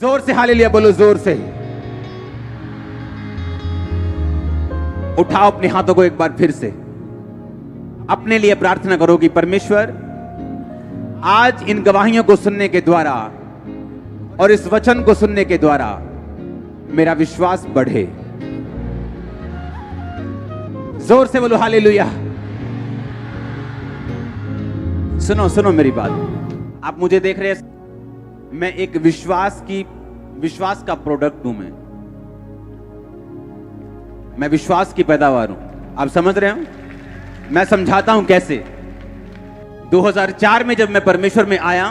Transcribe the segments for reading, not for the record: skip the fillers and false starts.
जोर से हालेलुया बोलो, जोर से। उठाओ अपने हाथों को एक बार फिर से, अपने लिए प्रार्थना करो कि परमेश्वर आज इन गवाहियों को सुनने के द्वारा और इस वचन को सुनने के द्वारा मेरा विश्वास बढ़े। जोर से बोलो हालेलुया। सुनो सुनो मेरी बात, आप मुझे देख रहे हैं, मैं एक विश्वास का प्रोडक्ट हूं। मैं विश्वास की पैदावार हूं। आप समझ रहे हो? मैं समझाता हूं कैसे। 2004 में जब मैं परमेश्वर में आया,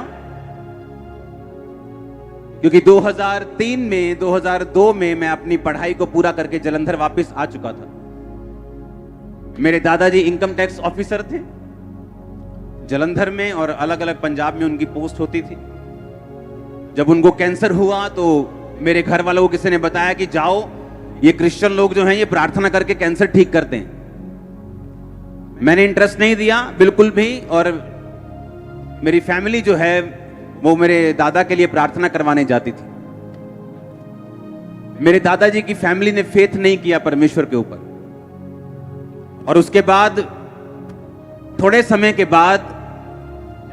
क्योंकि 2003 में 2002 में मैं अपनी पढ़ाई को पूरा करके जलंधर वापस आ चुका था। मेरे दादाजी इनकम टैक्स ऑफिसर थे जलंधर में, और अलग अलग पंजाब में उनकी पोस्ट होती थी। जब उनको कैंसर हुआ तो मेरे घर वालों को किसी ने बताया कि जाओ, ये क्रिश्चियन लोग जो हैं ये प्रार्थना करके कैंसर ठीक करते हैं। मैंने इंटरेस्ट नहीं दिया बिल्कुल भी, और मेरी फैमिली जो है वो मेरे दादा के लिए प्रार्थना करवाने जाती थी। मेरे दादाजी की फैमिली ने फेथ नहीं किया परमेश्वर के ऊपर, और उसके बाद थोड़े समय के बाद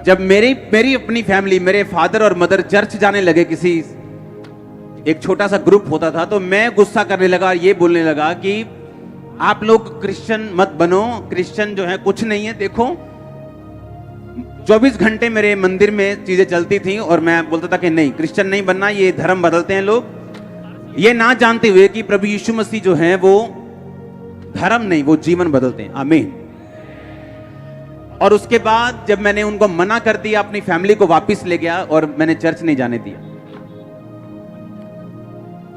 जब मेरी अपनी फैमिली, मेरे फादर और मदर चर्च जाने लगे, किसी एक छोटा सा ग्रुप होता था, तो मैं गुस्सा करने लगा, ये बोलने लगा कि आप लोग क्रिश्चियन मत बनो, क्रिश्चियन जो है कुछ नहीं है। देखो 24 घंटे मेरे मंदिर में चीजें चलती थी, और मैं बोलता था कि नहीं, क्रिश्चियन नहीं बनना, ये धर्म बदलते हैं लोग, ये ना जानते हुए कि प्रभु यीशु मसीह जो है वो धर्म नहीं, वो जीवन बदलते हैं। आमीन। और उसके बाद जब मैंने उनको मना कर दिया, अपनी फैमिली को वापस ले गया और मैंने चर्च नहीं जाने दिया।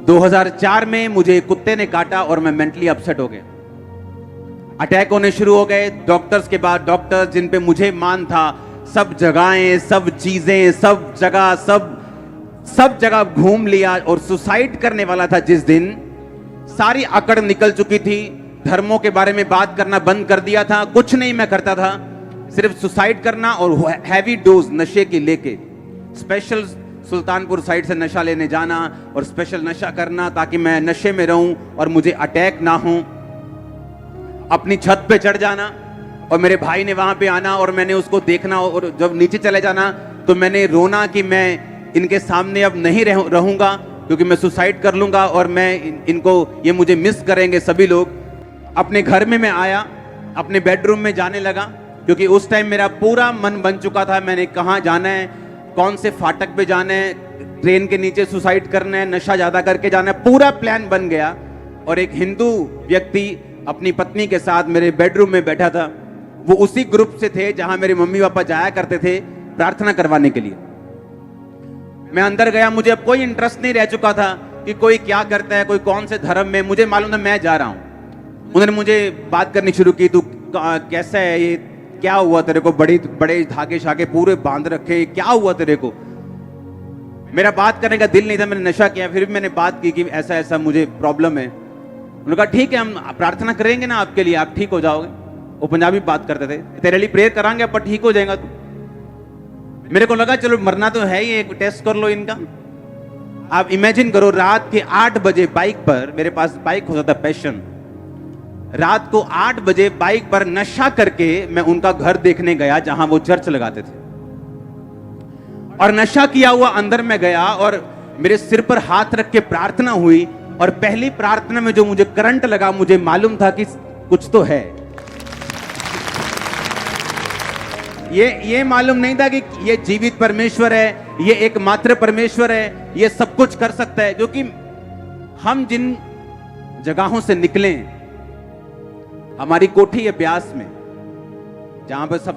2004 में मुझे कुत्ते ने काटा और मैं मेंटली अपसेट हो गया। अटैक होने शुरू हो गए। डॉक्टर्स के बाद डॉक्टर्स, जिन पे मुझे मान था, सब जगहें, सब चीजें, सब जगह घूम लिया, और सुसाइड करने वाला था जिस दिन, सारी अकड़ निकल चुकी थी। धर्मों के बारे में बात करना बंद कर दिया था, कुछ नहीं मैं करता था, सिर्फ सुसाइड करना और हैवी डोज नशे की लेके, स्पेशल सुल्तानपुर साइड से नशा लेने जाना और स्पेशल नशा करना ताकि मैं नशे में रहूं और मुझे अटैक ना हो। अपनी छत पे चढ़ जाना और मेरे भाई ने वहां पे आना और मैंने उसको देखना, और जब नीचे चले जाना तो मैंने रोना कि मैं इनके सामने अब नहीं रहूंगा, क्योंकि मैं सुसाइड कर लूंगा और मैं इनको, ये मुझे मिस करेंगे सभी लोग। अपने घर में मैं आया, अपने बेडरूम में जाने लगा, क्योंकि उस टाइम मेरा पूरा मन बन चुका था, मैंने कहाँ जाना है, कौन से फाटक पे जाना है, ट्रेन के नीचे सुसाइड करना है, नशा ज्यादा करके जाना है, पूरा प्लान बन गया। और एक हिंदू व्यक्ति अपनी पत्नी के साथ मेरे बेडरूम में बैठा था। वो उसी ग्रुप से थे जहां मेरे मम्मी पापा जाया करते थे प्रार्थना करवाने के लिए। मैं अंदर गया, मुझे अब कोई इंटरेस्ट नहीं रह चुका था कि कोई क्या करता है, कोई कौन से धर्म में, मुझे मालूम था मैं जा रहा हूं। उन्होंने मुझे बात करनी शुरू की, तू कैसा है, ये क्या हुआ तेरे को, बड़े धागे शागे पूरे बांध रखे, क्या हुआ तेरे को। मेरा बात करने का दिल नहीं था, मैंने नशा किया, फिर भी मैंने बात की कि ऐसा ऐसा मुझे प्रॉब्लम है। उन्होंने कहा ठीक है, हम प्रार्थना करेंगे ना आपके लिए, आप ठीक हो जाओगे। वो पंजाबी बात करते थे, तेरे लिए प्रेयर करांगे, पर ठीक हो जाएगा तू। मेरे को लगा चलो मरना तो है ही, एक टेस्ट कर लो इनका। आप इमेजिन करो, रात के 8 बजे बाइक पर, मेरे पास बाइक होता था पैशन, रात को 8 बजे बाइक पर नशा करके मैं उनका घर देखने गया जहां वो चर्च लगाते थे, और नशा किया हुआ अंदर में गया और मेरे सिर पर हाथ रख के प्रार्थना हुई। और पहली प्रार्थना में जो मुझे करंट लगा, मुझे मालूम था कि कुछ तो है। ये मालूम नहीं था कि ये जीवित परमेश्वर है, ये एकमात्र परमेश्वर है, ये सब कुछ कर सकता है। क्योंकि हम जिन जगहों से निकले, हमारी कोठी है ब्यास में, जहां पर सब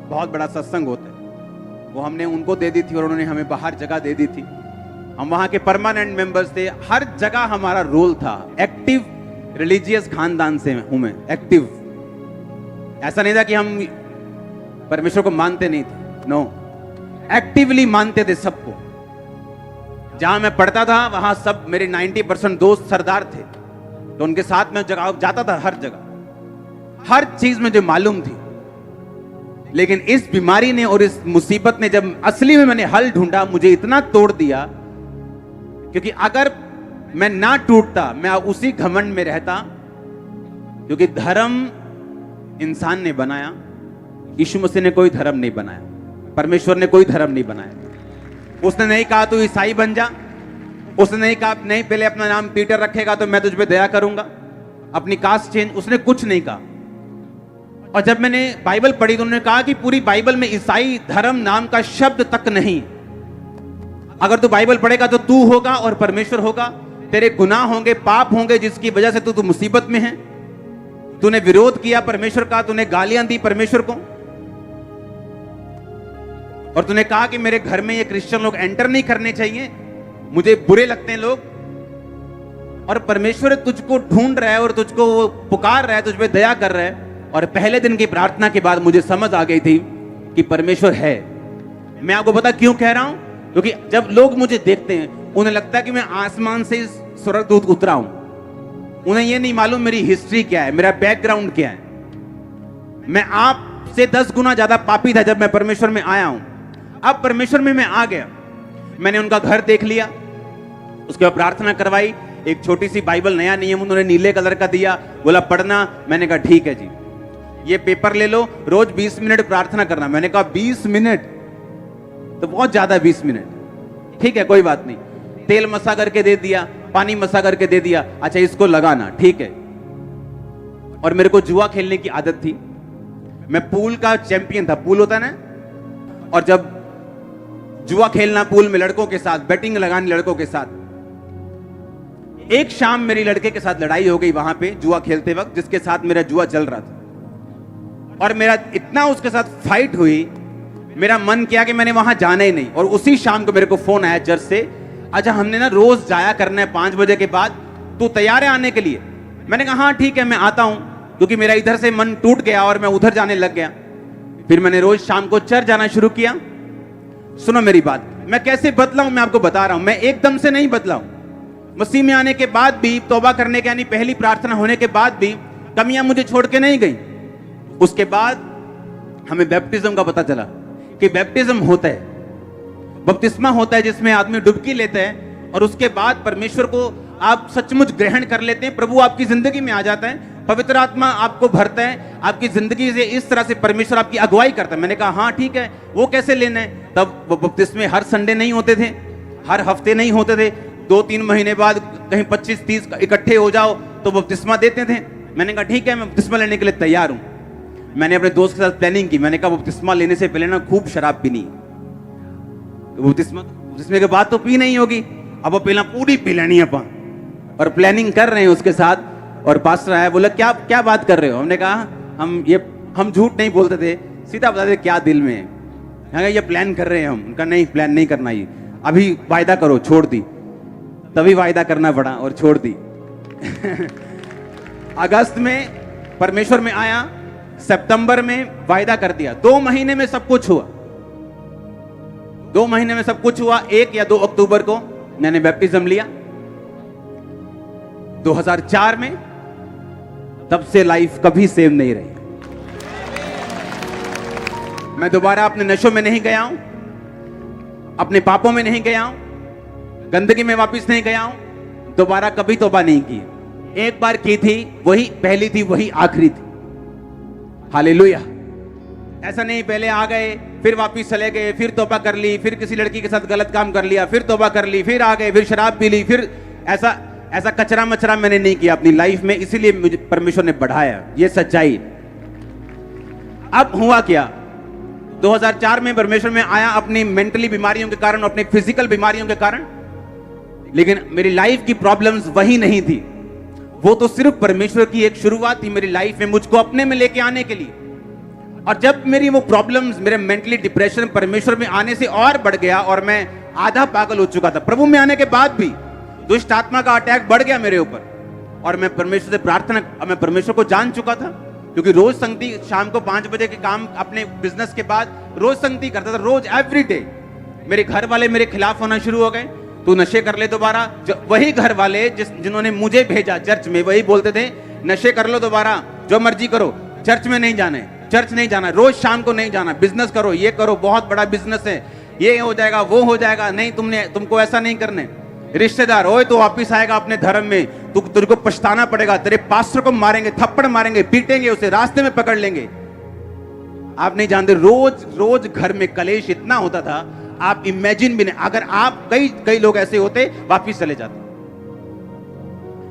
बहुत बड़ा सत्संग होता है, वो हमने उनको दे दी थी और उन्होंने हमें बाहर जगह दे दी थी। हम वहां के परमानेंट मेंबर्स थे, हर जगह हमारा रोल था। एक्टिव रिलीजियस खानदान से हूं मैं, एक्टिव। ऐसा नहीं था कि हम परमेश्वर को मानते नहीं थे, नो, एक्टिवली मानते थे सबको। जहां मैं पढ़ता था वहां सब मेरे 90% दोस्त सरदार थे, तो उनके साथ में जगह जाता था, हर जगह हर चीज मुझे मालूम थी। लेकिन इस बीमारी ने और इस मुसीबत ने, जब असली में मैंने हल ढूंढा, मुझे इतना तोड़ दिया क्योंकि अगर मैं ना टूटता, मैं उसी घमंड में रहता, क्योंकि धर्म इंसान ने बनाया, यीशु मसीह ने कोई धर्म नहीं बनाया, परमेश्वर ने कोई धर्म नहीं बनाया। उसने नहीं कहा तू ईसाई बन जा, उसने नहीं कहा नहीं पहले अपना नाम पीटर रखेगा तो मैं तुझ पे दया करूंगा, अपनी कास्ट चेंज, उसने कुछ नहीं कहा। और जब मैंने बाइबल पढ़ी तो उन्होंने कहा कि पूरी बाइबल में ईसाई धर्म नाम का शब्द तक नहीं। अगर तू बाइबल पढ़ेगा तो तू होगा और परमेश्वर होगा, तेरे गुनाह होंगे, पाप होंगे, जिसकी वजह से तू मुसीबत में है। तूने विरोध किया परमेश्वर का, तूने गालियां दी परमेश्वर को, और तूने कहा कि मेरे घर में ये क्रिश्चियन लोग एंटर नहीं करने चाहिए, मुझे बुरे लगते हैं लोग। और परमेश्वर तुझको ढूंढ रहा है और तुझको वो पुकार रहा है, तुझ पे दया कर रहा है। और पहले दिन की प्रार्थना के बाद मुझे समझ आ गई थी कि परमेश्वर है। मैं आपको पता क्यों कह रहा हूं, क्योंकि जब लोग मुझे देखते हैं उन्हें लगता है कि मैं आसमान से स्वर्गदूत उतरा हूं। उन्हें यह नहीं मालूम मेरी हिस्ट्री क्या है, मेरा बैकग्राउंड क्या है। मैं आपसे 10 गुना ज्यादा पापी था जब मैं परमेश्वर में आया हूं। अब परमेश्वर में मैं आ गया, मैंने उनका घर देख लिया, उसके बाद प्रार्थना करवाई। एक छोटी सी बाइबल, नया नियम उन्होंने नीले कलर का दिया, बोला पढ़ना। मैंने कहा ठीक है जी, ये पेपर ले लो, रोज 20 मिनट प्रार्थना करना। मैंने कहा 20 मिनट तो बहुत ज्यादा, 20 मिनट ठीक है कोई बात नहीं। तेल मसा करके दे दिया, पानी मसा करके दे दिया, अच्छा इसको लगाना, ठीक है। और मेरे को जुआ खेलने की आदत थी, मैं पूल का चैंपियन था, पूल होता है ना, और जब जुआ खेलना पूल में लड़कों के साथ, बैटिंग लगानी लड़कों के साथ। एक शाम मेरी लड़के के साथ लड़ाई हो गई वहां पे जुआ खेलते वक्त, जिसके साथ मेरा जुआ चल रहा था। और मेरा इतना उसके साथ फाइट हुई, मेरा मन किया कि मैंने वहां जाना ही नहीं। और उसी शाम को मेरे को फोन आया चर्च से, अच्छा हमने ना रोज जाया करना है 5 बजे के बाद, तू तैयार है आने के लिए? मैंने कहा हाँ ठीक है मैं आता हूं, क्योंकि मेरा इधर से मन टूट गया और मैं उधर जाने लग गया। फिर मैंने रोज शाम को चर्च जाना शुरू किया। सुनो मेरी बात, मैं कैसे बदला हूं मैं आपको बता रहा हूं। मैं एकदम से नहीं बदला हूं। मसीह में आने के बाद भी, तौबा करने के यानी पहली प्रार्थना होने के बाद भी कमियां मुझे छोड़ के नहीं गई। उसके बाद हमें बैप्टिज्म का पता चला कि बैप्टिज्म होता है, बपतिस्मा होता है जिसमें आदमी डुबकी लेता है, और उसके बाद परमेश्वर को आप सचमुच ग्रहण कर लेते हैं, प्रभु आपकी जिंदगी में आ जाता है, पवित्र आत्मा आपको भरता है, आपकी जिंदगी से इस तरह से परमेश्वर आपकी अगुवाई करता है। मैंने कहा हाँ ठीक है, वो कैसे लेना है? तब वो बपतिस्मे हर संडे नहीं होते थे, हर हफ्ते नहीं होते थे, 2-3 महीने बाद कहीं 25-30 इकट्ठे हो जाओ तो बपतिस्मा देते थे। मैंने कहा ठीक है मैं बपतिस्मा लेने के लिए तैयार हूं। मैंने अपने दोस्त के साथ प्लानिंग की, मैंने कहा बपतिस्मा लेने से पहले ना खूब शराब पीनी, बपतिस्मे के बाद तो पी नहीं होगी, अब वो पहला पूरी पी लेनी है अपन। और प्लानिंग कर रहे हैं उसके साथ, और पास्टर आया, बोला क्या क्या बात कर रहे हो? हमने कहा हम झूठ नहीं बोलते थे, सीधा बताते क्या दिल में है, ये प्लान कर रहे हैं हम। उनका नहीं, प्लान नहीं करना, ये अभी वायदा करो, छोड़ दी। तभी वायदा करना पड़ा और छोड़ दी। अगस्त में परमेश्वर में आया, सितंबर में वायदा कर दिया, 2 महीने में सब कुछ हुआ। 2 महीने में सब कुछ हुआ। 1 या 2 अक्टूबर को मैंने बैप्टिज्म लिया 2004 में। तब से लाइफ कभी सेम नहीं रही। मैं दोबारा अपने नशों में नहीं गया हूं, अपने पापों में नहीं गया हूं, गंदगी में वापस नहीं गया हूं, दोबारा कभी तौबा नहीं की। एक बार की थी, वही पहली थी, वही आखिरी थी। हालेलुया। ऐसा नहीं पहले आ गए फिर वापस चले गए, फिर तौबा कर ली, फिर किसी लड़की के साथ गलत काम कर लिया, फिर तौबा कर ली, फिर आ गए, फिर शराब पी ली, फिर ऐसा कचरा मचरा मैंने नहीं किया अपनी लाइफ में। इसीलिए मुझे परमेश्वर ने बढ़ाया, ये सच्चाई। अब हुआ क्या, 2004 में परमेश्वर में आया अपनी मेंटली बीमारियों के कारण, अपनी फिजिकल बीमारियों के कारण, लेकिन मेरी लाइफ की प्रॉब्लम्स वही नहीं थी। वो तो सिर्फ परमेश्वर की एक शुरुआत थी मेरी लाइफ में, मुझको अपने में लेके आने के लिए। और जब मेरी वो प्रॉब्लम्स, मेरे मेंटली डिप्रेशन परमेश्वर में आने से और बढ़ गया, और मैं आधा पागल हो चुका था। प्रभु में आने के बाद भी दुष्ट आत्मा का अटैक बढ़ गया मेरे ऊपर, और मैं परमेश्वर से प्रार्थना, मैं परमेश्वर को जान चुका था, क्योंकि रोज संगति, शाम को 5 बजे के काम अपने बिजनेस के बाद रोज संगति करता था, रोज एवरी डे। मेरे घर वाले मेरे खिलाफ होना शुरू हो गए, तू नशे कर ले दोबारा। वही घर वाले जिन्होंने मुझे भेजा चर्च में, वही बोलते थे नशे कर लो दोबारा, जो मर्जी करो, चर्च में नहीं जाना है, चर्च नहीं जाना, रोज शाम को नहीं जाना, बिजनेस करो, ये करो, बहुत बड़ा बिजनेस है, ये हो जाएगा, वो हो जाएगा, नहीं तुमको ऐसा नहीं करने। रिश्तेदार, ओए तो वापिस आएगा अपने धर्म में, तू तुझको पछताना पड़ेगा, तेरे पास्टर को मारेंगे, थप्पड़ मारेंगे, पीटेंगे, उसे रास्ते में पकड़ लेंगे। आप नहीं जानते, रोज रोज घर में कलेश इतना होता था, आप इमेजिन भी नहीं। अगर आप कई लोग ऐसे होते, वापिस चले जाते।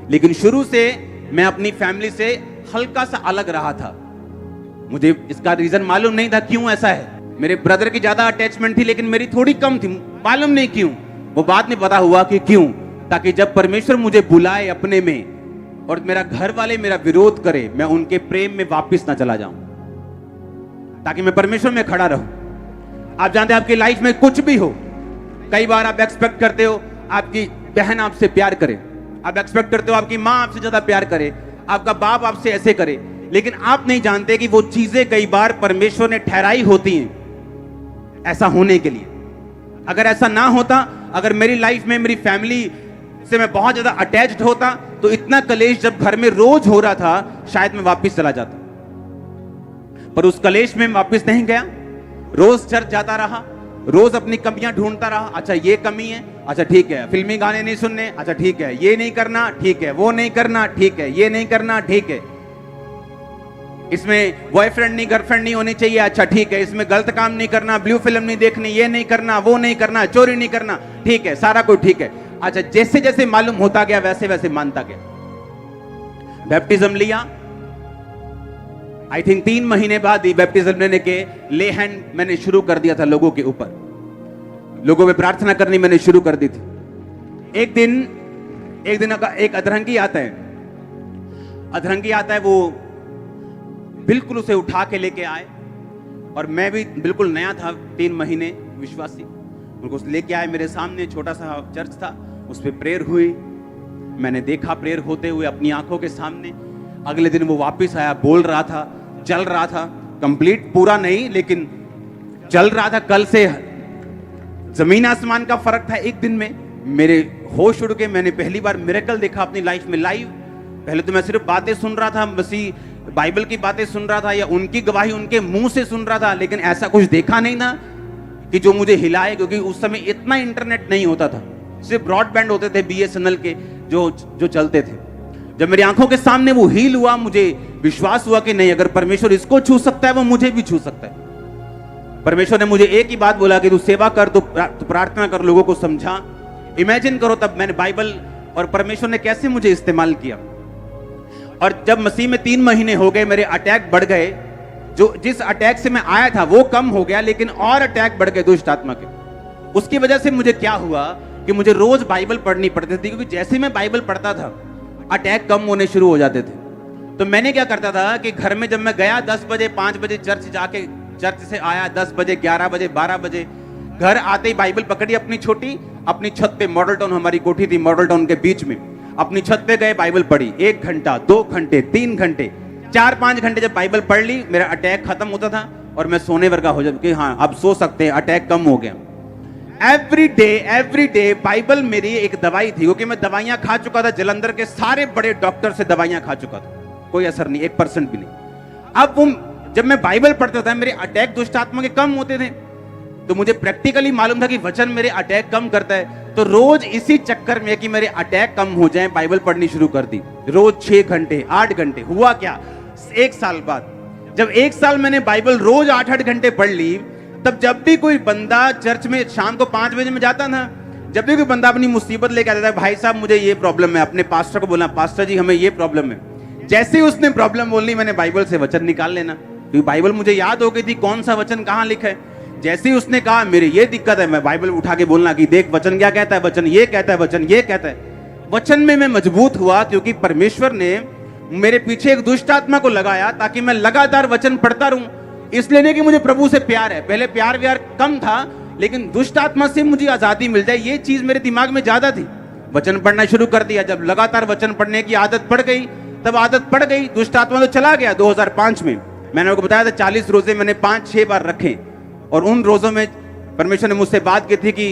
लेकिन शुरू से मैं अपनी फैमिली से हल्का सा अलग रहा था। मुझे इसका रीजन मालूम नहीं था क्यों ऐसा है। मेरे ब्रदर की ज्यादा अटैचमेंट थी, लेकिन मेरी थोड़ी कम थी, मालूम नहीं क्यों। वो बाद में पता हुआ कि क्यों, ताकि जब परमेश्वर मुझे बुलाए अपने में और मेरा घर वाले मेरा विरोध करे, मैं उनके प्रेम में वापस ना चला जाऊं, ताकि मैं परमेश्वर में खड़ा रहूं। आप जानते हैं आपकी लाइफ में कुछ भी हो, कई बार आप एक्सपेक्ट करते हो आपकी बहन आपसे प्यार करे, आप एक्सपेक्ट करते हो आपकी मां आपसे ज्यादा प्यार करे, आपका बाप आपसे ऐसे करे, लेकिन आप नहीं जानते कि वो चीजें कई बार परमेश्वर ने ठहराई होती हैं ऐसा होने के लिए। अगर ऐसा ना होता, अगर मेरी लाइफ में मेरी फैमिली से मैं बहुत ज्यादा अटैच्ड होता, तो इतना कलेश जब घर में रोज हो रहा था, शायद मैं वापस चला जाता। पर उस कलेश में वापस नहीं गया, रोज चर्च जाता रहा, रोज अपनी कमियां ढूंढता रहा। अच्छा ये कमी है, अच्छा ठीक है, फिल्मी गाने नहीं सुनने, अच्छा ठीक है, ये नहीं करना, ठीक है, वो नहीं करना, ठीक है, ये नहीं करना, ठीक है, इसमें बॉयफ्रेंड नहीं गर्लफ्रेंड नहीं होनी चाहिए, अच्छा ठीक है, इसमें गलत काम नहीं करना, ब्लू फिल्म नहीं देखनी, ये नहीं करना, वो नहीं करना, चोरी नहीं करना, ठीक है, सारा कुछ ठीक है। अच्छा जैसे जैसे मालूम होता गया वैसे वैसे मानता गया। बैप्टिज्म लिया, आई थिंक 3 महीने बाद ही बैप्टिज्म लेने के ले हैंड मैंने शुरू कर दिया था लोगों के ऊपर, लोगों में प्रार्थना करनी मैंने शुरू कर दी थी। एक दिन एक अधरंगी आता है, वो बिल्कुल उसे उठा के लेके आए, और मैं भी बिल्कुल नया था, 3 महीने विश्वासी, उनको लेके आए मेरे सामने। छोटा सा चर्च था, उस पर प्रेयर हुई, मैंने देखा प्रेयर होते हुए अपनी आंखों के सामने। अगले दिन वो वापस आया, बोल रहा था, चल रहा था, कंप्लीट पूरा नहीं लेकिन चल रहा था। कल से जमीन आसमान का फर्क था एक दिन में। मेरे होश उड़ के मैंने पहली बार मिरेकल देखा अपनी लाइफ में लाइव। पहले तो मैं सिर्फ बातें सुन रहा था, मसीह बाइबल की बातें सुन रहा था या उनकी गवाही उनके मुंह से सुन रहा था, लेकिन ऐसा कुछ देखा नहीं था कि जो मुझे हिलाए, क्योंकि उस समय इतना इंटरनेट नहीं होता था, सिर्फ ब्रॉडबैंड होते थे BSNL के जो चलते थे। जब मेरी आंखों के सामने वो हील हुआ, मुझे विश्वास हुआ कि नहीं, अगर परमेश्वर इसको छू सकता है वो मुझे भी छू सकता है। परमेश्वर ने मुझे एक ही बात बोला कि तू सेवा कर, तू प्रार्थना कर, लोगों को समझा। इमेजिन करो तब मैंने बाइबल और परमेश्वर ने कैसे मुझे इस्तेमाल किया। और जब मसीह में 3 महीने हो गए, मेरे अटैक बढ़ गए, जिस अटैक से मैं आया था वो कम हो गया, लेकिन और अटैक बढ़ गए दुष्ट आत्मा के। उसकी वजह से मुझे क्या हुआ कि मुझे रोज बाइबल पढ़नी पड़ती थी, क्योंकि जैसे मैं बाइबल पढ़ता था अटैक कम होने शुरू हो जाते थे। तो मैंने क्या करता था कि घर में जब मैं गया 10 बजे 5 बजे चर्च जाके, चर्च से आया 10 बजे 11 बजे 12 बजे, घर आते ही बाइबल पकड़ी अपनी छोटी, अपनी छत पे, मॉडल टाउन हमारी कोठी थी, मॉडल टाउन के बीच में, अपनी छत पे गए, बाइबल पढ़ी 1 घंटा 2 घंटे 3 घंटे 4-5 घंटे जब बाइबल पढ़ ली, मेरा अटैक खत्म होता था और मैं सोने वर्गा हो जाता कि हाँ अब सो सकते हैं, अटैक कम हो गया। एवरी डे बाइबल मेरी एक दवाई थी, क्योंकि मैं दवाइयां खा चुका था, जलंधर के सारे बड़े डॉक्टर से दवाइयां खा चुका था, कोई असर नहीं, 1% भी नहीं। अब वो जब मैं बाइबल पढ़ता था मेरे अटैक दुष्ट आत्मा के कम होते थे, तो मुझे प्रैक्टिकली मालूम था कि वचन मेरे अटैक कम करता है। तो रोज इसी चक्कर में कि मेरे अटैक कम हो जाएं, बाइबल पढ़नी शुरू कर दी, रोज 6 घंटे 8 घंटे। हुआ क्या, 1 साल बाद, जब 1 साल मैंने बाइबल रोज 8-8 घंटे पढ़ ली, तब जब भी कोई बंदा चर्च में शाम को 5 बजे में जाता था, जब भी कोई बंदा अपनी मुसीबत लेके आता था, भाई साहब मुझे ये प्रॉब्लम है, अपने पास्टर को बोलना, पास्टर जी हमें ये प्रॉब्लम है। जैसे ही उसने प्रॉब्लम बोलनी, मैंने बाइबल से वचन निकाल लेना, क्योंकि बाइबल मुझे याद हो गई थी कौन सा वचन कहां लिखा है। जैसे ही उसने कहा मेरे ये दिक्कत है, मैं बाइबल उठा के बोलना कि देख वचन क्या कहता है, वचन ये कहता है, वचन ये कहता है। वचन में मैं मजबूत हुआ, क्योंकि परमेश्वर ने मेरे पीछे एक दुष्ट आत्मा को लगाया ताकि मैं लगातार वचन पढ़ता रहूं। इसलिए नहीं कि मुझे प्रभु से प्यार है, पहले प्यार व्यार कम था, लेकिन दुष्ट आत्मा से मुझे आजादी मिल जाए, ये चीज मेरे दिमाग में ज्यादा थी। वचन पढ़ना शुरू कर दिया, जब लगातार वचन पढ़ने की आदत पड़ गई, तब आदत पड़ गई, दुष्ट आत्मा तो चला गया। 2005 में मैंने आपको बताया था 40 रोजे मैंने 5-6 बार रखे, और उन रोजों में परमेश्वर ने मुझसे बात की थी कि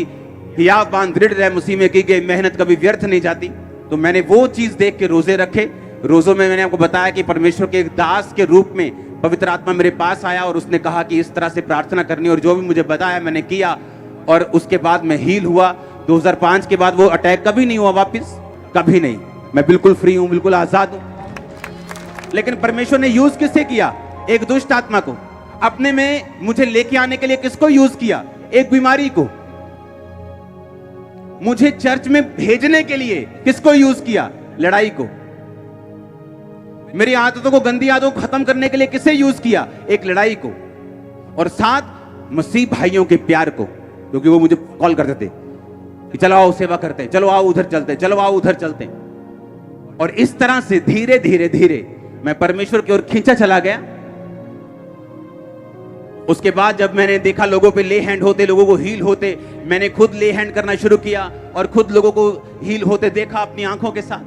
हियाव बांध दृढ़ रहे, मसीह में की गई मेहनत कभी व्यर्थ नहीं जाती। तो मैंने वो चीज देख के रोजे रखे। रोजों में मैंने आपको बताया कि परमेश्वर के एक दास के रूप में पवित्र आत्मा मेरे पास आया और उसने कहा कि इस तरह से प्रार्थना करनी, और जो भी मुझे बताया मैंने किया, और उसके बाद मैं हील हुआ। 2005 के बाद वो अटैक कभी नहीं हुआ वापस, कभी नहीं। मैं बिल्कुल फ्री हूं, बिल्कुल आजाद हूं। लेकिन परमेश्वर ने यूज किससे किया? एक दुष्ट आत्मा को। अपने में मुझे लेके आने के लिए किसको यूज किया? एक बीमारी को। मुझे चर्च में भेजने के लिए किसको यूज किया? लड़ाई को। मेरी आदतों को, गंदी आदतों को खत्म करने के लिए किसे यूज किया? एक लड़ाई को। और साथ मसीह भाइयों के प्यार को, क्योंकि वो मुझे कॉल करते थे कि चलो आओ सेवा करते हैं, चलो आओ उधर चलते हैं, चलो आओ उधर चलते हैं। और इस तरह से धीरे धीरे धीरे मैं परमेश्वर की ओर खींचा चला गया। उसके बाद जब मैंने देखा लोगों पे ले हैंड होते, लोगों को हील होते, मैंने खुद ले हैंड करना शुरू किया और खुद लोगों को हील होते देखा अपनी आंखों के साथ।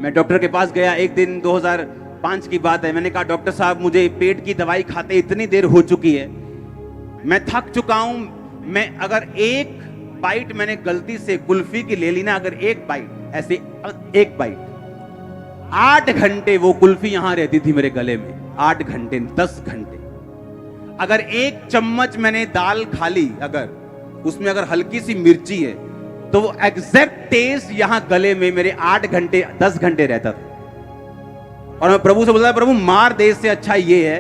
मैं डॉक्टर के पास गया एक दिन, 2005 की बात है। मैंने कहा डॉक्टर साहब मुझे पेट की दवाई खाते इतनी देर हो चुकी है, मैं थक चुका हूं। मैं अगर एक बाइट मैंने गलती से कुल्फी की ले ली ना, अगर एक बाइट ऐसे एक बाइट, 8 घंटे वो कुल्फी यहां रहती थी मेरे गले में। 8 घंटे, 10 घंटे। अगर एक चम्मच मैंने दाल खा ली, अगर उसमें अगर हल्की सी मिर्ची है, तो वो एग्जैक्ट टेस्ट यहां गले में मेरे 8 घंटे 10 घंटे रहता था। और मैं प्रभु से बोलता, प्रभु मार दे, से अच्छा ये है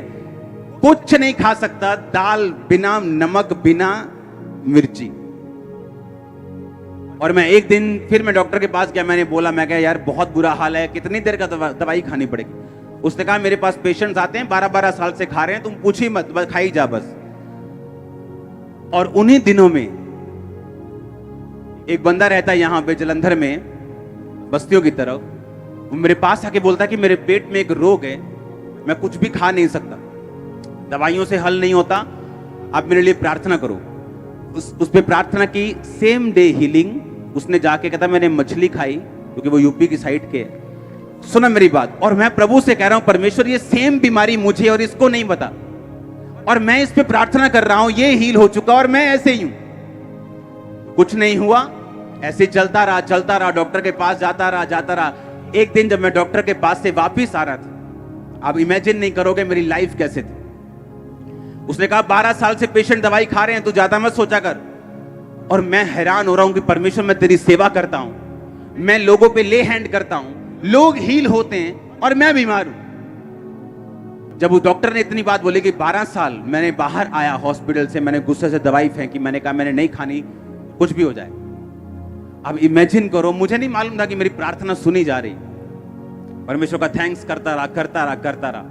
कुछ नहीं खा सकता, दाल बिना नमक, बिना मिर्ची। और मैं एक दिन फिर मैं डॉक्टर के पास गया। मैंने बोला, मैं कहा यार बहुत बुरा हाल है, कितनी देर का दवाई खानी पड़ेगी? उसने कहा मेरे पास पेशेंट्स आते हैं 12-12 साल से खा रहे हैं, तुम पूछ ही मत, बस खाई जा बस। और उन्हीं दिनों में एक बंदा रहता है यहां पे जलंधर में, बस्तियों की तरफ। वो मेरे पास आके बोलता है कि मेरे पेट में एक रोग है, मैं कुछ भी खा नहीं सकता, दवाइयों से हल नहीं होता, आप मेरे लिए प्रार्थना करो। उस पे प्रार्थना की, सेम डे हीलिंग। उसने जाके कहता मैंने मछली खाई, क्योंकि वो यूपी की साइड के है। सुना मेरी बात। और मैं प्रभु से कह रहा हूं, परमेश्वर ये सेम बीमारी मुझे और इसको नहीं बता, और मैं इस पे प्रार्थना कर रहा हूं, ये हील हो चुका और मैं ऐसे ही हूं। कुछ नहीं हुआ, ऐसे चलता रहा, डॉक्टर के पास जाता रहा। एक दिन जब मैं डॉक्टर के पास से वापिस आ रहा था, आप इमेजिन नहीं करोगे मेरी लाइफ कैसे थी। उसने कहा 12 साल से पेशेंट दवाई खा रहे हैं, तू ज्यादा मत सोचा कर। और मैं हैरान हो रहा हूं कि परमेश्वर मैं तेरी सेवा करता हूं, मैं लोगों पे ले हैंड करता हूं, लोग हील होते हैं और मैं बीमार हूं। जब उस डॉक्टर ने इतनी बात बोली कि 12 साल मैंने बाहर आया हॉस्पिटल से, मैंने गुस्से से दवाई फेंकी, मैंने कहा मैंने नहीं खानी, कुछ भी हो जाए। अब इमेजिन करो, मुझे नहीं मालूम था कि मेरी प्रार्थना सुनी जा रही। परमेश्वर का थैंक्स करता रहा।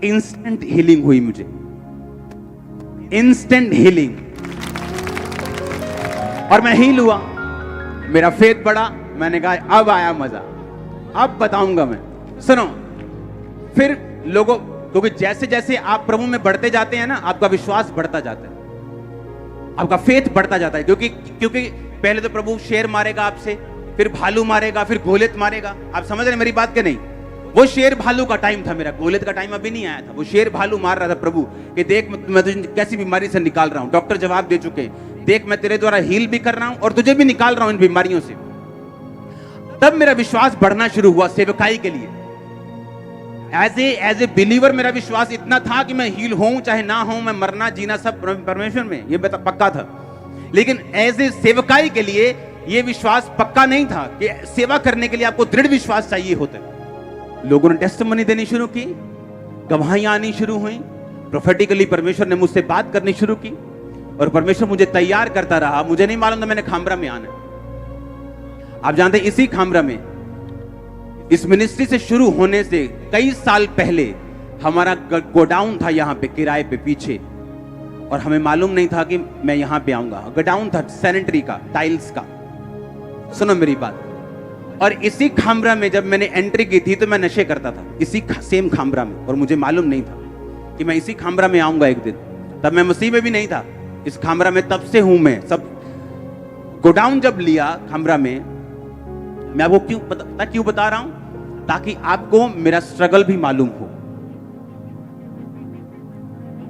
इंस्टेंट हीलिंग हुई मुझे, इंस्टेंट हीलिंग। और मैं हील हुआ, मेरा फेथ बढ़ा। मैंने कहा अब आया मजा, अब बताऊंगा मैं। सुनो, फिर लोगों, क्योंकि जैसे जैसे आप प्रभु में बढ़ते जाते हैं ना, आपका विश्वास बढ़ता जाता है, आपका फेथ बढ़ता जाता है। क्योंकि पहले तो प्रभु शेर मारेगा आपसे, फिर भालू मारेगा, फिर गोलियत मारेगा। आप समझ रहे मेरी बात के नहीं? वो शेर भालू का टाइम था, मेरा गोलियत का टाइम अभी नहीं आया था। वो शेर भालू मार रहा था प्रभु कि देख मैं तुझे कैसी बीमारी से निकाल रहा हूं। डॉक्टर जवाब दे चुके, देख मैं तेरे द्वारा हील भी कर रहा हूं और तुझे भी निकाल रहा हूं इन बीमारियों से। तब मेरा विश्वास बढ़ना शुरू हुआ सेवकाई के लिए। एज ए बिलीवर मेरा विश्वास इतना था कि मैं हील होऊं चाहे ना होऊं, मैं मरना जीना सब परमेश्वर में, ये पक्का था। लेकिन एज ए सेवकाई के लिए यह विश्वास पक्का नहीं था कि सेवा करने के लिए आपको दृढ़ विश्वास चाहिए होता है। लोगों ने टेस्टिमनी देनी शुरू की, गवाहियां आनी शुरू हुई, प्रोफेटिकली परमेश्वर ने मुझसे बात करनी शुरू की और परमेश्वर मुझे तैयार करता रहा। मुझे नहीं मालूम था मैंने खामरा में आना। आप जानते हैं, इसी खामरा में, इस मिनिस्ट्री से शुरू होने से कई साल पहले हमारा गोडाउन था यहां पे किराए पे पीछे, और हमें मालूम नहीं था कि मैं यहां पे आऊंगा। गोडाउन था सैनिटरी का, टाइल्स का। सुनो मेरी बात। और इसी खामरा में जब मैंने एंट्री की थी तो मैं नशे करता था, इसी सेम खामरा में, और मुझे मालूम नहीं था कि मैं इसी खामरा में आऊंगा एक दिन। तब मैं मसीह में भी नहीं था, इस खामरा में तब से हूं मैं। सब गोडाउन जब लिया खामरा में, मैं आपको क्यों बता रहा हूं, ताकि आपको मेरा स्ट्रगल भी मालूम हो।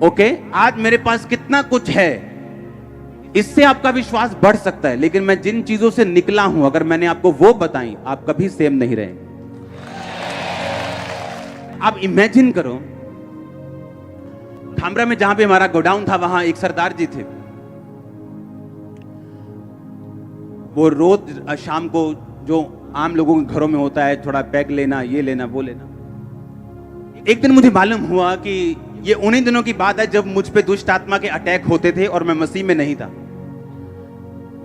ओके, आज मेरे पास कितना कुछ है, इससे आपका विश्वास बढ़ सकता है। लेकिन मैं जिन चीजों से निकला हूं, अगर मैंने आपको वो बताई, आप कभी सेम नहीं रहे। आप इमेजिन करो, खामरा में जहां पे हमारा गोडाउन था, वहां एक सरदार जी थे। वो रोज शाम को जो आम लोगों के घरों में होता है, थोड़ा पैग लेना, ये लेना, वो लेना। एक दिन मुझे मालूम हुआ कि ये उन्हीं दिनों की बात है जब मुझ पे दुष्ट आत्मा के अटैक होते थे और मैं मसीह में नहीं था।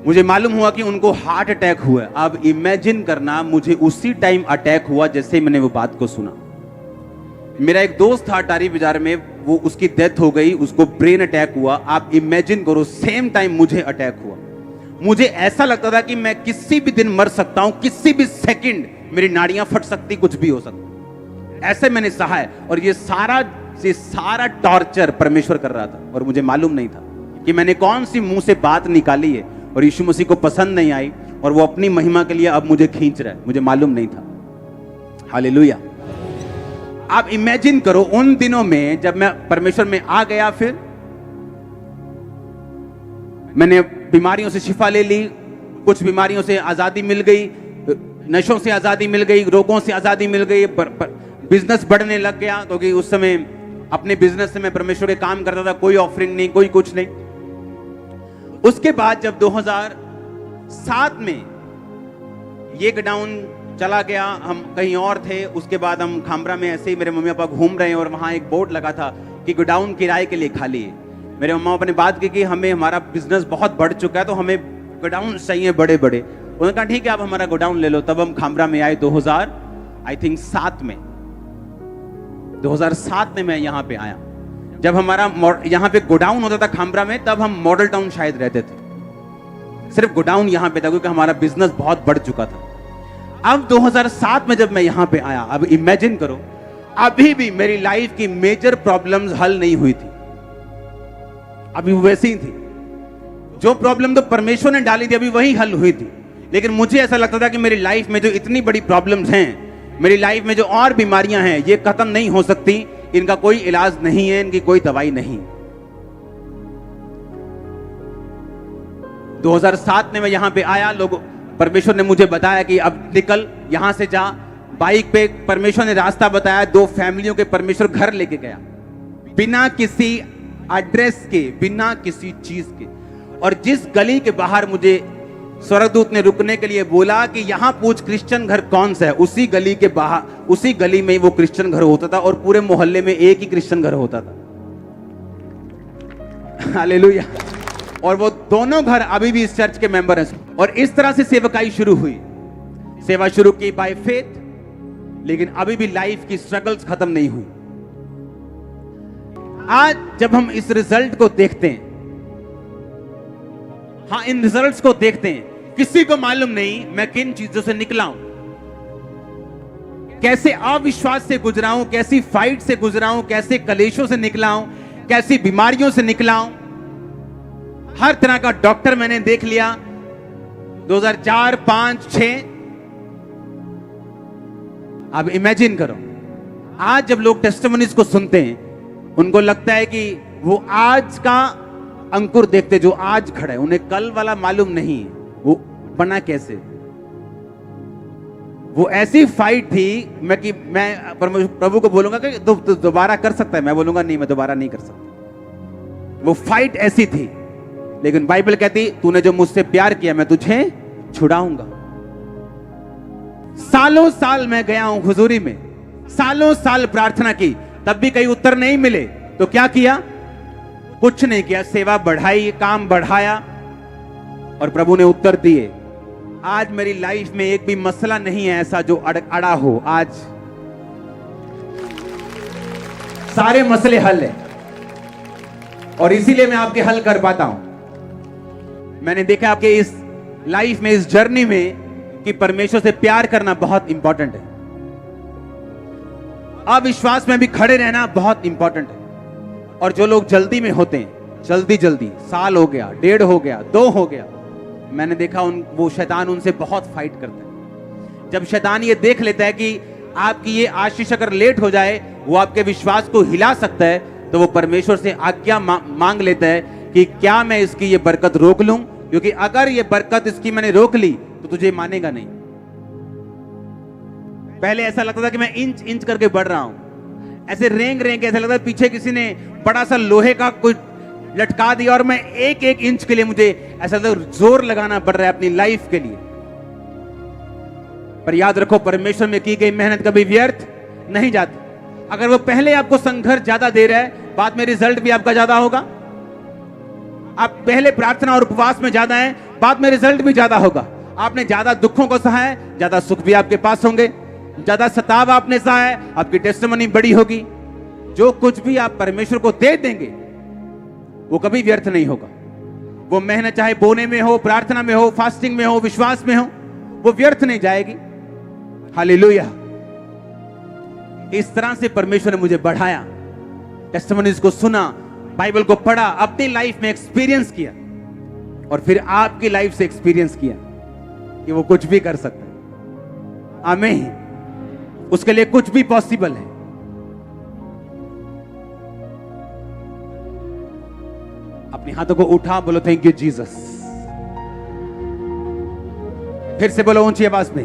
मुझे मालूम हुआ कि उनको हार्ट अटैक हुआ। अब इमेजिन करना, मुझे उसी टाइम अटैक हुआ जैसे मैंने वो बात को सुना। मेरा एक दोस्त था अटारी बाजार में, वो उसकी डेथ हो गई, उसको ब्रेन अटैक हुआ। आप इमेजिन करो, सेम टाइम मुझे अटैक हुआ। मुझे ऐसा लगता था कि मैं किसी भी दिन मर सकता हूं, किसी भी सेकंड मेरी नाड़ियां फट सकती, कुछ भी हो सकता। ऐसे मैंने सहा है। और ये सारा टॉर्चर परमेश्वर कर रहा था और मुझे मालूम नहीं था कि मैंने कौन सी मुंह से बात निकाली है और यीशु मसीह को पसंद नहीं आई और वो अपनी महिमा के लिए अब मुझे खींच रहा है। मुझे मालूम नहीं था। हालेलुया। आप इमेजिन करो उन दिनों में जब मैं परमेश्वर में आ गया, फिर मैंने बीमारियों से शिफा ले ली, कुछ बीमारियों से आजादी मिल गई, नशों से आजादी मिल गई, रोगों से आजादी मिल गई, बिजनेस बढ़ने लग गया क्योंकि उस समय अपने बिजनेस से मैं परमेश्वर के काम करता था। कोई ऑफरिंग नहीं, कोई कुछ नहीं। उसके बाद जब 2007 में ये गोडाउन चला गया, हम कहीं और थे। उसके बाद हम खामरा में ऐसे ही मेरे मम्मी पापा घूम रहे हैं और वहां एक बोर्ड लगा था कि गोडाउन किराए के लिए खाली है। मेरे मम्मा पापा ने बात की कि हमें, हमारा बिजनेस बहुत बढ़ चुका है तो हमें गोडाउन चाहिए बड़े बड़े। उन्होंने कहा ठीक है आप हमारा गोडाउन ले लो। तब हम खामरा में आए 2007 में। 2007 में मैं यहाँ पे आया। जब हमारा यहाँ पे गोडाउन होता था खामरा में, तब हम मॉडल टाउन शायद रहते थे। सिर्फ गोडाउन यहाँ पे था क्योंकि हमारा बिजनेस बहुत बढ़ चुका था। अब 2007 में जब मैं यहाँ पे आया, अब इमेजिन करो, अभी भी मेरी लाइफ की मेजर प्रॉब्लम्स हल नहीं हुई थी, अभी वैसी ही थी। जो प्रॉब्लम तो परमेश्वर ने डाली थी अभी वही हल हुई थी। लेकिन मुझे ऐसा लगता था कि मेरी लाइफ में जो इतनी बड़ी प्रॉब्लम्स हैं, मेरी लाइफ में जो और बीमारियां हैं, ये खत्म नहीं हो सकती, इनका कोई इलाज नहीं है, इनकी कोई दवाई नहीं। 2007 में मैं यहां पे आया, लोग, परमेश्वर ने मुझे बताया कि अब निकल यहां से जा। बाइक पे परमेश्वर ने रास्ता बताया। 2 फैमिलियों के परमेश्वर घर लेके गया, बिना किसी एड्रेस के, बिना किसी चीज के। और जिस गली के बाहर मुझे स्वर्गदूत ने रुकने के लिए बोला कि यहां पूछ क्रिश्चियन घर कौन सा है, उसी गली के बाहर, उसी गली में वो क्रिश्चियन घर होता था और पूरे मोहल्ले में एक ही क्रिश्चियन घर होता था। हालेलुया। और वो दोनों घर अभी भी इस चर्च के मेंबर हैं। और इस तरह से सेवकाई शुरू हुई। सेवा शुरू की बाय फेथ, लेकिन अभी भी लाइफ की स्ट्रगल्स खत्म नहीं हुई। आज जब हम इस रिजल्ट को देखते हैं, हाँ, इन रिजल्ट्स को देखते हैं, किसी को मालूम नहीं मैं किन चीजों से निकला हूं, कैसे अविश्वास से गुजरा हूं, कैसी फाइट से गुजरा हूं, कैसे कलेशों से निकला हूं, कैसी बीमारियों से निकला हूं। हर तरह का डॉक्टर मैंने देख लिया। 2004, 5, 6। अब इमेजिन करो, आज जब लोग टेस्टिमनीज को सुनते हैं, उनको लगता है कि वो आज का अंकुर देखते जो आज खड़ा है, उन्हें कल वाला मालूम नहीं है वो बना कैसे। वो ऐसी फाइट थी मैं प्रभु को बोलूंगा कि तो दोबारा कर सकता है, मैं बोलूंगा नहीं, मैं दोबारा नहीं कर सकता। वो फाइट ऐसी थी। लेकिन बाइबल कहती तूने जो मुझसे प्यार किया मैं तुझे छुड़ाऊंगा। सालों साल मैं गया हूं हुजूरी में, सालों साल प्रार्थना की, तब भी कहीं उत्तर नहीं मिले। तो क्या किया? कुछ नहीं किया, सेवा बढ़ाई, काम बढ़ाया और प्रभु ने उत्तर दिए। आज मेरी लाइफ में एक भी मसला नहीं है ऐसा जो अड़ा हो। आज सारे मसले हल है और इसीलिए मैं आपके हल कर पाता हूं। मैंने देखा आपके इस लाइफ में, इस जर्नी में, कि परमेश्वर से प्यार करना बहुत इंपॉर्टेंट है। अविश्वास में भी खड़े रहना बहुत इंपॉर्टेंट है। और जो लोग जल्दी में होते हैं, जल्दी साल हो गया, 1.5 हो गया, 2 हो गया, मैंने देखा वो शैतान उनसे बहुत फाइट करता है। जब शैतान ये देख लेता है कि आपकी ये आशीष अगर लेट हो जाए, वो आपके विश्वास को हिला सकता है, तो वो परमेश्वर से आज्ञा मांग लेता है कि क्या मैं इसकी ये बरकत रोक लूं, क्योंकि अगर ये बरकत इसकी मैंने रोक ली तो तुझे मानेगा नहीं। पहले ऐसा लगता था कि मैं इंच इंच करके बढ़ रहा हूं, ऐसे रेंग रेंग के, ऐसा लगता है पीछे किसी ने बड़ा सा लोहे का कोई लटका दिया और मैं एक एक इंच के लिए मुझे ऐसा तो जोर लगाना पड़ रहा है अपनी लाइफ के लिए। पर याद रखो, परमेश्वर में की गई मेहनत कभी व्यर्थ नहीं जाती। अगर वो पहले आपको संघर्ष ज्यादा दे रहा है, बाद में रिजल्ट भी आपका ज्यादा होगा। आप पहले प्रार्थना और उपवास में ज्यादा हैं, बाद में रिजल्ट भी ज्यादा होगा। आपने ज्यादा दुखों को सहा है, ज्यादा सुख भी आपके पास होंगे। ज्यादा सताव आपने सहा है, आपकी टेस्टिमनी बड़ी होगी। जो कुछ भी आप परमेश्वर को दे देंगे वो कभी व्यर्थ नहीं होगा। वो मेहनत चाहे बोने में हो, प्रार्थना में हो, फास्टिंग में हो, विश्वास में हो, वो व्यर्थ नहीं जाएगी। हालेलुया। इस तरह से परमेश्वर ने मुझे बढ़ाया, टेस्टिमनीज को सुना, बाइबल को पढ़ा, अपनी लाइफ में एक्सपीरियंस किया और फिर आपकी लाइफ से एक्सपीरियंस किया कि वो कुछ भी कर सकता है। आमीन। उसके लिए कुछ भी पॉसिबल है। अपने हाथों को उठा, बोलो थैंक यू जीसस। फिर से बोलो ऊंची आवाज में,